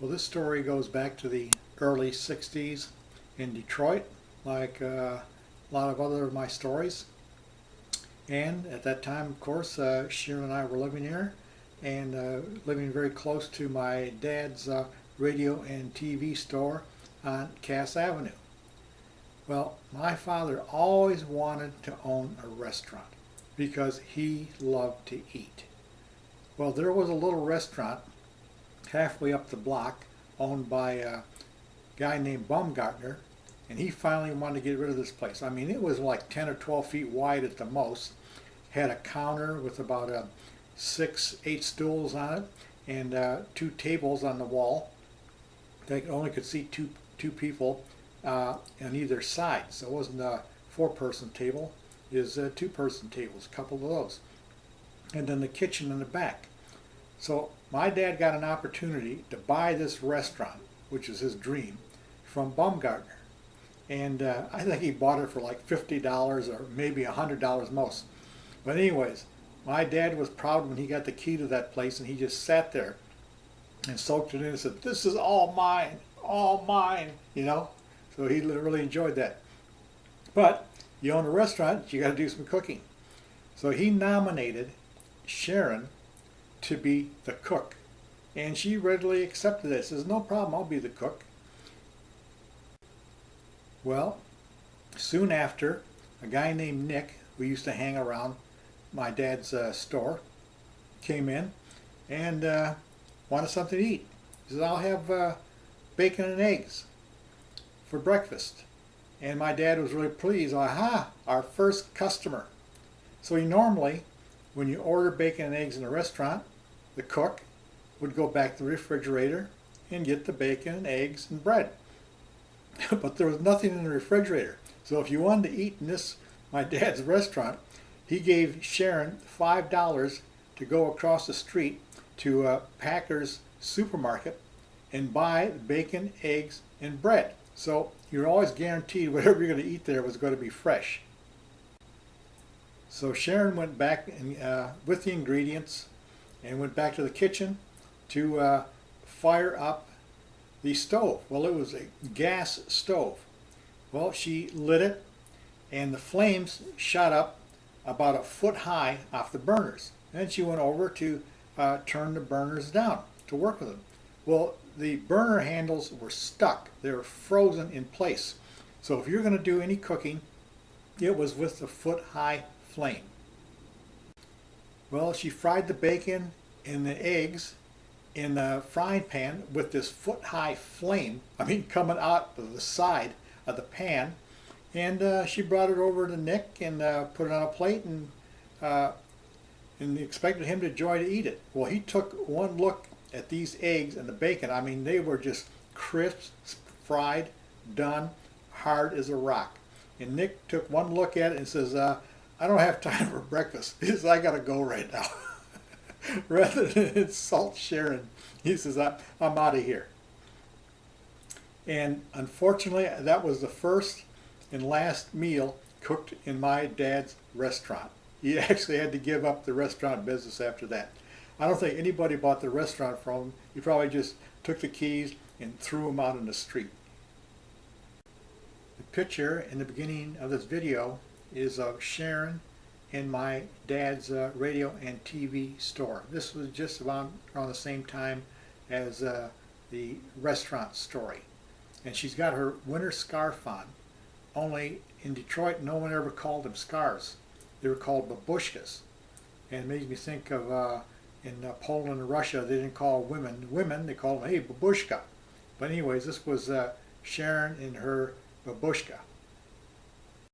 Well, this story goes back to the early 60s in Detroit, like a lot of other of my stories. And at that time, of course, Sharon and I were living here and living very close to my dad's radio and TV store on Cass Avenue. Well, my father always wanted to own a restaurant because he loved to eat. Well, there was a little restaurant halfway up the block owned by a guy named Baumgartner, and he finally wanted to get rid of this place. I mean, it was like 10 or 12 feet wide at the most, had a counter with about 8 stools on it, and 2 tables on the wall. They only could seat two people on either side, so it wasn't a 4-person table, it was 2-person tables, a couple of those. And then the kitchen in the back. So my dad got an opportunity to buy this restaurant, which is his dream, from Baumgartner. And I think he bought it for like $50 or maybe $100 most. But anyways, my dad was proud when he got the key to that place, and he just sat there and soaked it in and said, "This is all mine, you know." So he really enjoyed that. But you own a restaurant, you got to do some cooking. So he nominated Sharon to be the cook, and she readily accepted it. Says, "No problem, I'll be the cook." Well, soon after, a guy named Nick, who used to hang around my dad's store, came in and wanted something to eat. He says, "I'll have bacon and eggs for breakfast." And my dad was really pleased. Aha, our first customer. So he normally, when you order bacon and eggs in a restaurant, the cook would go back to the refrigerator and get the bacon and eggs and bread. But there was nothing in the refrigerator. So if you wanted to eat in this, my dad's restaurant, he gave Sharon $5 to go across the street to Packers supermarket and buy bacon, eggs, and bread. So you're always guaranteed whatever you're going to eat there was going to be fresh. So Sharon went back with the ingredients and went back to the kitchen to fire up the stove. Well, it was a gas stove. Well, she lit it, and the flames shot up about 1 foot high off the burners. Then she went over to turn the burners down to work with them. Well, the burner handles were stuck. They were frozen in place. So if you're going to do any cooking, it was with a 1 foot high flame. Well, she fried the bacon and the eggs in the frying pan with this 1 foot high flame, coming out of the side of the pan, and she brought it over to Nick and put it on a plate and expected him to enjoy to eat it. Well, he took one look at these eggs and the bacon. They were just crisp, fried, done, hard as a rock. And Nick took one look at it and says, "I don't have time for breakfast." He says, "I gotta go right now." Rather than insult Sharon, he says, I'm out of here. And unfortunately, that was the first and last meal cooked in my dad's restaurant. He actually had to give up the restaurant business after that. I don't think anybody bought the restaurant from him. He probably just took the keys and threw them out in the street. The picture in the beginning of this video is of Sharon in my dad's radio and TV store. This was just around the same time as the restaurant story. And she's got her winter scarf on. Only in Detroit, no one ever called them scarves. They were called babushkas. And it made me think of in Poland and Russia, they didn't call women, they called them, "Hey, babushka." But anyways, this was Sharon in her babushka.